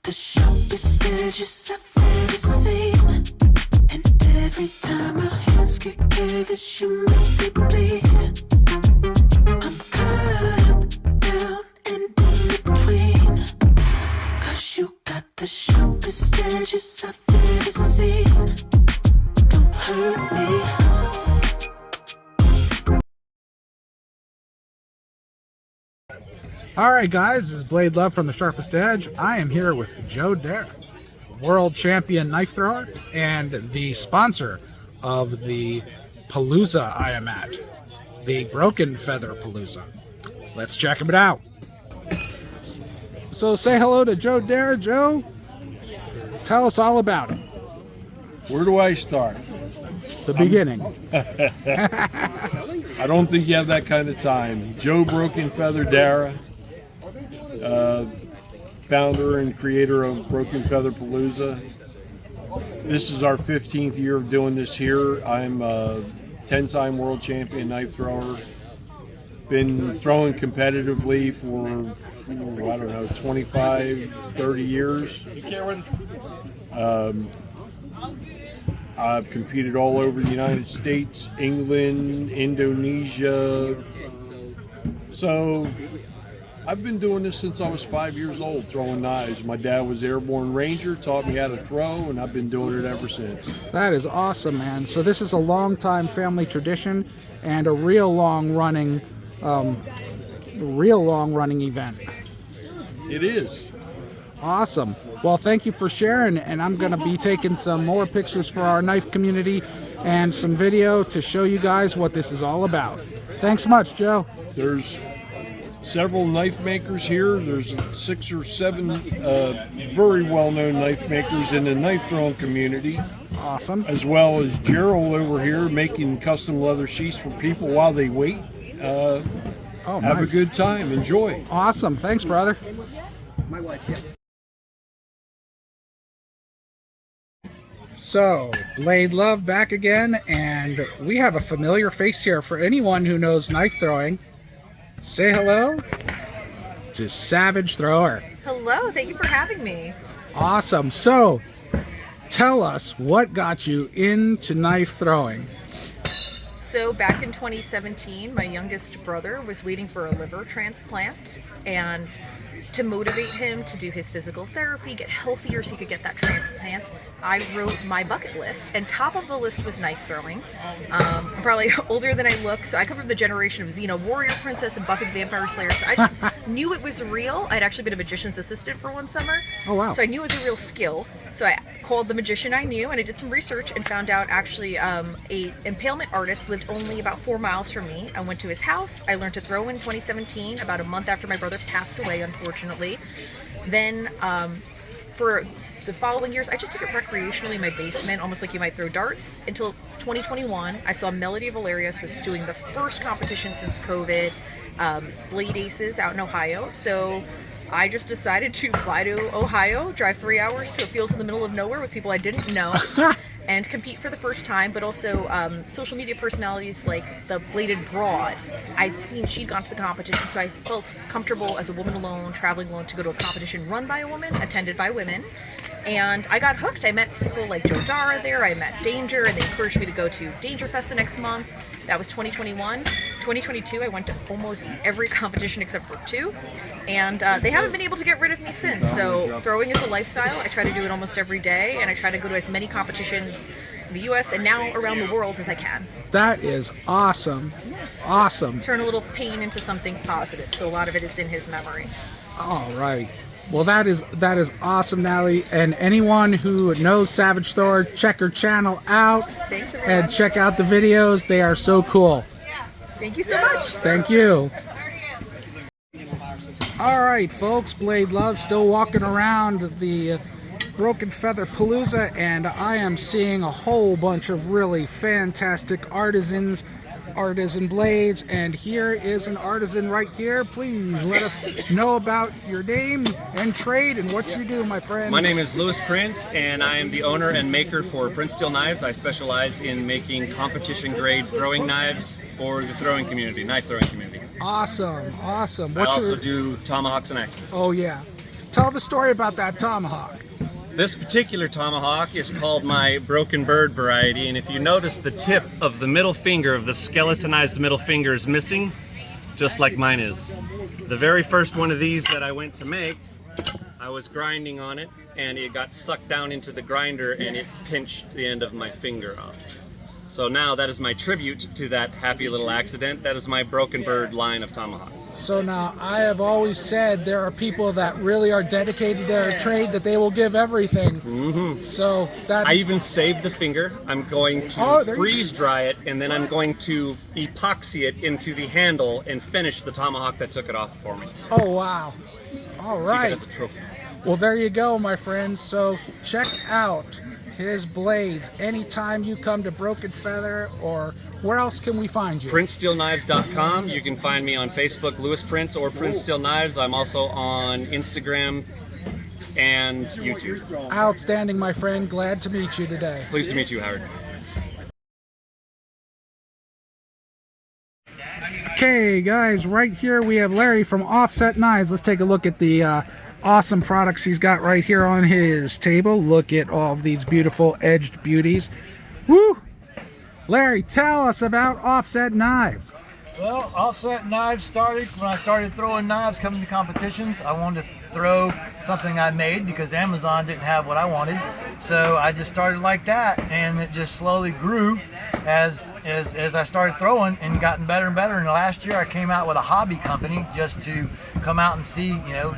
the sharpest edges I've ever seen. And every time my hands get careless, you make me bleed. I'm caught up, down, and in between. 'Cause you got the sharpest edges I've ever seen. Don't hurt me. Alright guys, this is Blade Love from the Sharpest Edge. I am here with Joe Dare, world champion knife thrower and the sponsor of the Palooza I am at, the Broken Feather Palooza. Let's check it out. So say hello to Joe Dare. Joe, tell us all about it. Where do I start? The beginning. I don't think you have that kind of time. Joe Broken Feather Dara, founder and creator of Broken Feather Palooza. This is our 15th year of doing this here. I'm a 10-time world champion knife thrower. Been throwing competitively for, I don't know, 25, 30 years. I've competed all over the United States, England, Indonesia. So I've been doing this since I was 5 years old, throwing knives. My dad was Airborne Ranger, taught me how to throw, and I've been doing it ever since. That is awesome, man. So this is a long-time family tradition and a real long-running event. It is. Awesome. Well, thank you for sharing, and I'm going to be taking some more pictures for our knife community and some video to show you guys what this is all about. Thanks much, Joe. There's several knife makers here. There's 6 or 7 very well-known knife makers in the knife throwing community. Awesome. As well as Gerald over here making custom leather sheaths for people while they wait. Oh, have nice. a good time. Enjoy. Awesome. Thanks, brother. My wife, yeah. So, Blade Love back again, and we have a familiar face here for anyone who knows knife throwing. Say hello to Savage Thrower. Hello, thank you for having me. Awesome. So, tell us what got you into knife throwing. So back in 2017, my youngest brother was waiting for a liver transplant, and to motivate him to do his physical therapy, get healthier so he could get that transplant, I wrote my bucket list, and top of the list was knife throwing. I'm probably older than I look, so I come from the generation of Xena Warrior Princess and Buffy the Vampire Slayer, so I just knew it was real. I'd actually been a magician's assistant for one summer. Oh, wow. So I knew it was a real skill. So I called the magician I knew, and I did some research and found out actually a impalement artist lived only about 4 miles from me. I went to his house. I learned to throw in 2017, about a month after my brother passed away, unfortunately. Then for the following years, I just did it recreationally in my basement, almost like you might throw darts, until 2021. I saw Melody Valerius was doing the first competition since COVID, Blade Aces out in Ohio. So I just decided to fly to Ohio, drive 3 hours to a field in the middle of nowhere with people I didn't know, and compete for the first time, but also social media personalities like the Bladed Broad. I'd seen she'd gone to the competition, so I felt comfortable as a woman alone, traveling alone, to go to a competition run by a woman, attended by women. And I got hooked. I met people like Joe Dara there, I met Danger, and they encouraged me to go to Danger Fest the next month. That was 2021. 2022, I went to almost every competition except for 2. And they haven't been able to get rid of me since. So throwing is a lifestyle. I try to do it almost every day, and I try to go to as many competitions in the US and now around the world as I can. That is awesome. Awesome. Turn a little pain into something positive. So a lot of it is in his memory. All right. Well, that is awesome, Natalie. And anyone who knows Savage Thrower, check her channel out. Thanks, everyone. And check out the videos. They are so cool. Thank you so much. Thank you. All right, folks. Blade Love still walking around the Broken Feather Palooza, and I am seeing a whole bunch of really fantastic artisan blades, and here is an artisan right here. Please let us know about your name and trade and what you do, my friend. My name is Louis Prince, and I am the owner and maker for Prince Steel Knives. I specialize in making competition grade throwing knives for the throwing community, knife throwing community. Awesome, awesome. I also do tomahawks and axes. Oh yeah. Tell the story about that tomahawk. This particular tomahawk is called my broken bird variety, and if you notice, the tip of the middle finger, of the skeletonized middle finger, is missing, just like mine is. The very first one of these that I went to make, I was grinding on it, and it got sucked down into the grinder, and it pinched the end of my finger off. So now that is my tribute to that happy little accident. That is my broken bird line of tomahawks. So now, I have always said there are people that really are dedicated to their trade, that they will give everything. So that... I even saved the finger. I'm going to freeze dry it, and then I'm going to epoxy it into the handle and finish the tomahawk that took it off for me. Oh, wow. All right. Keep it as a trophy. Well, there you go, my friends. So check out his blades anytime you come to Broken Feather. Or where else can we find you? PrinceSteelKnives.com. You can find me on Facebook, Lewis Prince, or Prince Steel Knives. I'm also on Instagram and YouTube. Outstanding, my friend. Glad to meet you today. Pleased to meet you, Howard. Okay, guys, right here we have Larry from Offset Knives. Let's take a look at the awesome products he's got right here on his table. Look at all of these beautiful edged beauties. Woo! Larry, tell us about Offset Knives. Well, Offset Knives started when I started throwing knives coming to competitions. I wanted to throw something I made because Amazon didn't have what I wanted. So I just started like that, and it just slowly grew as I started throwing and gotten better and better. And last year I came out with a hobby company just to come out and see, you know,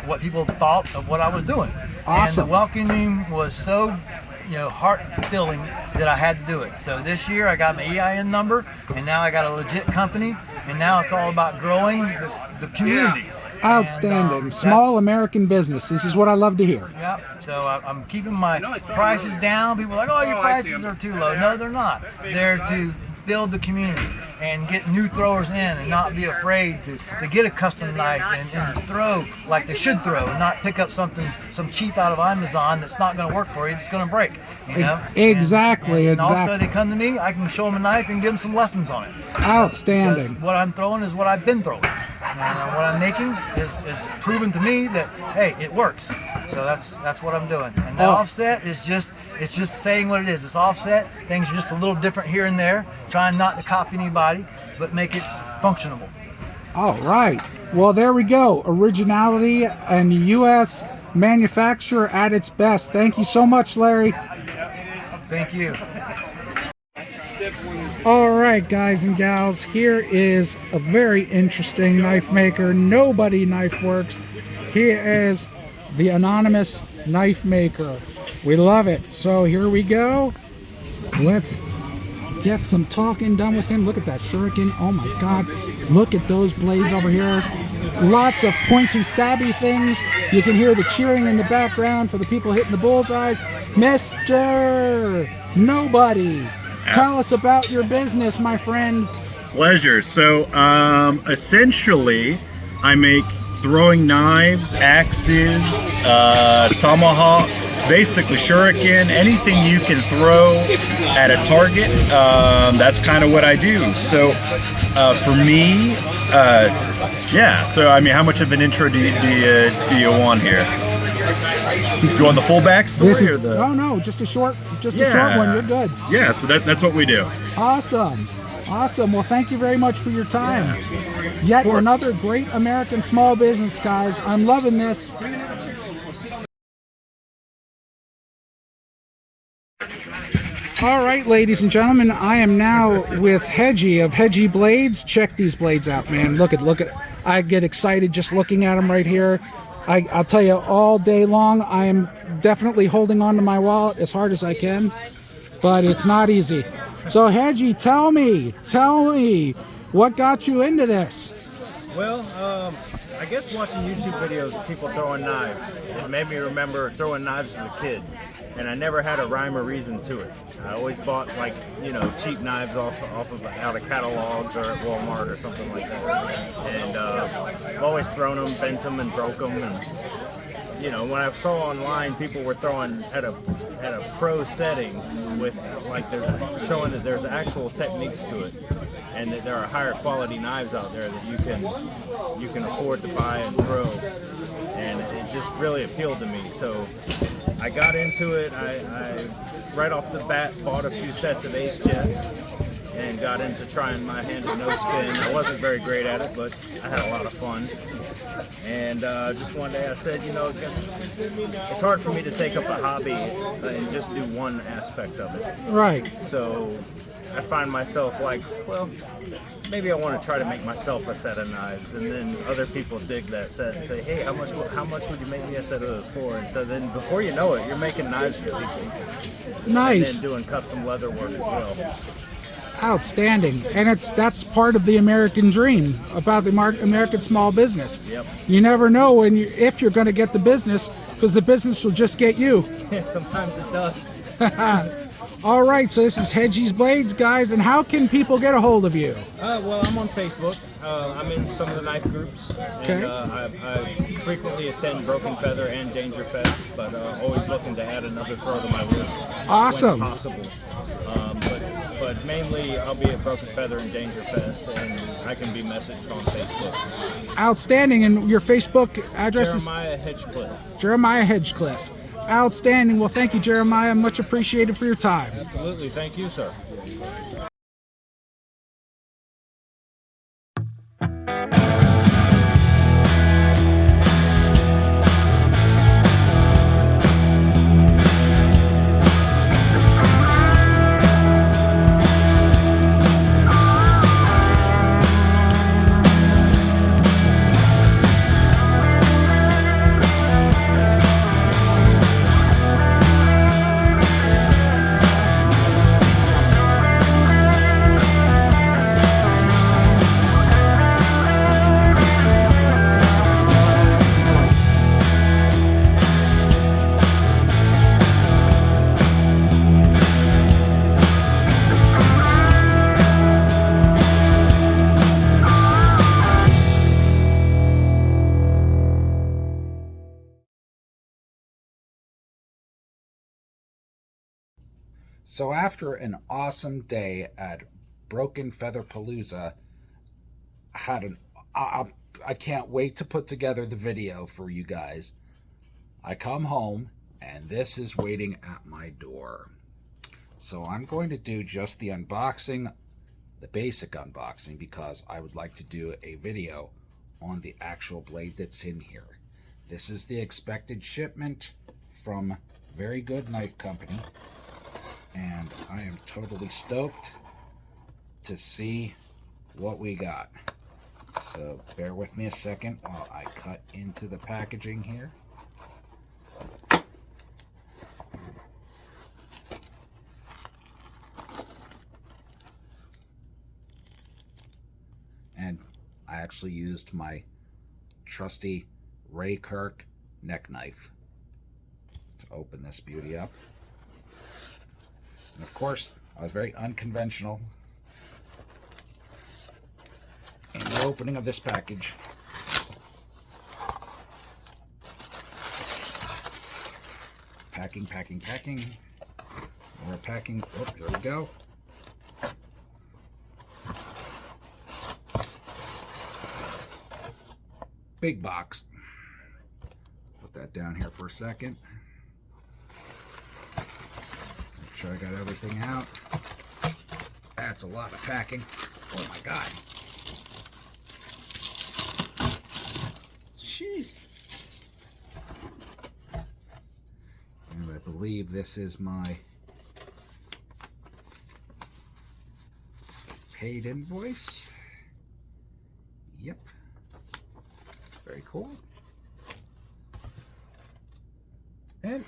what people thought of what I was doing. Awesome. And the welcoming was so, you know, heart-filling that I had to do it. So this year I got my EIN number, and now I got a legit company, and now it's all about growing the community. Outstanding. And, small American business. This is what I love to hear. Yep. So I'm keeping my prices down. People are like, oh, your prices are too low. No, they're not. They're to build the community and get new throwers in, and not be afraid to get a custom knife and throw like they should throw, and not pick up some cheap out of Amazon that's not going to work for you. It's going to break. You know? Exactly. And also they come to me, I can show them a knife and give them some lessons on it. Outstanding. Because what I'm throwing is what I've been throwing. And what I'm making is proven to me that, hey, it works. So that's what I'm doing. And the offset is just saying what it is. It's offset. Things are just a little different here and there. Trying not to copy anybody, but make it functional. All right. Well, there we go. Originality and U.S. manufacturer at its best. Thank you so much, Larry. Thank you. All right, guys and gals, here is a very interesting knife maker. Nobody Knife Works. He is the anonymous knife maker. We love it. So here we go. Let's get some talking done with him. Look at that shuriken. Oh my God. Look at those blades over here. Lots of pointy, stabby things. You can hear the cheering in the background for the people hitting the bullseye. Mr. Nobody. Tell us about your business, my friend. Pleasure. So essentially, I make throwing knives, axes, tomahawks, basically shuriken, anything you can throw at a target. That's kind of what I do. So for me, yeah. So I mean, how much of an intro do you want here? Do you want the full backstory? Or the... Oh no, just a short one. You're good. Yeah, so that's what we do. Awesome. Well, thank you very much for your time. Yet another great American small business, guys. I'm loving this. All right, ladies and gentlemen, I am now with Hedgie of Hedgie Blades. Check these blades out, man. Look at. I get excited just looking at them right here. I'll tell you, all day long, I am definitely holding on to my wallet as hard as I can, but it's not easy. So, Hedgie, tell me, what got you into this? Well, I guess watching YouTube videos of people throwing knives, it made me remember throwing knives as a kid, and I never had a rhyme or reason to it. I always bought, like, you know, cheap knives out of catalogs or at Walmart or something like that, and I've always thrown them, bent them, and broke them. And you know, when I saw online people were throwing at a pro setting with, like, there's showing that there's actual techniques to it, and that there are higher quality knives out there that you can afford to buy and throw. and it just really appealed to me. So I got into it. I right off the bat bought a few sets of ace jets and got into trying my hand at no spin. I wasn't very great at it, but I had a lot of fun. And just one day I said, you know, it's hard for me to take up a hobby and just do one aspect of it. Right. So I find myself like, well, maybe I want to try to make myself a set of knives, and then other people dig that set and say, hey, how much would you make me a set of those for? And so then before you know it, you're making knives for people. Nice. And then doing custom leather work as well. Outstanding. And that's part of the American dream about the American small business. Yep. You never know if you're going to get the business, because the business will just get you. Yeah, sometimes it does. All right, so this is Hedgie's Blades, guys, and how can people get a hold of you? Well, I'm on Facebook. I'm in some of the knife groups, and I frequently attend Broken Feather and Danger Fest, but always looking to add another throw to my list Awesome. when possible. But mainly, I'll be at Broken Feather and Danger Fest, and I can be messaged on Facebook. Outstanding. And your Facebook address Jeremiah Hedgecliffe. is? Jeremiah Hedgecliffe. Outstanding. Well, thank you, Jeremiah. Much appreciated for your time. Absolutely. Thank you, sir. So after an awesome day at Broken Feather Palooza, I can't wait to put together the video for you guys. I come home and this is waiting at my door. So I'm going to do just the unboxing, the basic unboxing, because I would like to do a video on the actual blade that's in here. This is the expected shipment from Very Good Knife Company. And I am totally stoked to see what we got. So bear with me a second while I cut into the packaging here. And I actually used my trusty Ray Kirk neck knife to open this beauty up. And of course, I was very unconventional in the opening of this package. Packing, packing, packing. More packing. Oh, here we go. Big box. Put that down here for a second. Make sure I got everything out. That's a lot of packing. Oh my God. Jeez. And I believe this is my paid invoice. Yep. Very cool. And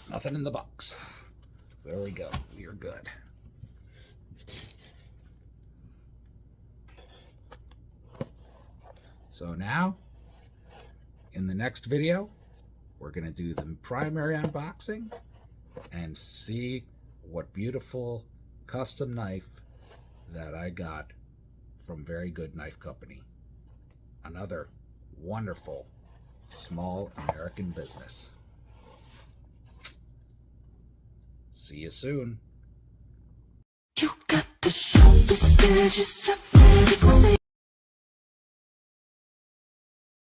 nothing in the box. There we go. We are good. So now, in the next video, we're going to do the primary unboxing and see what beautiful custom knife that I got from Very Good Knife Company. Another wonderful small American business. See you soon. You got the sharpest edges I've ever seen.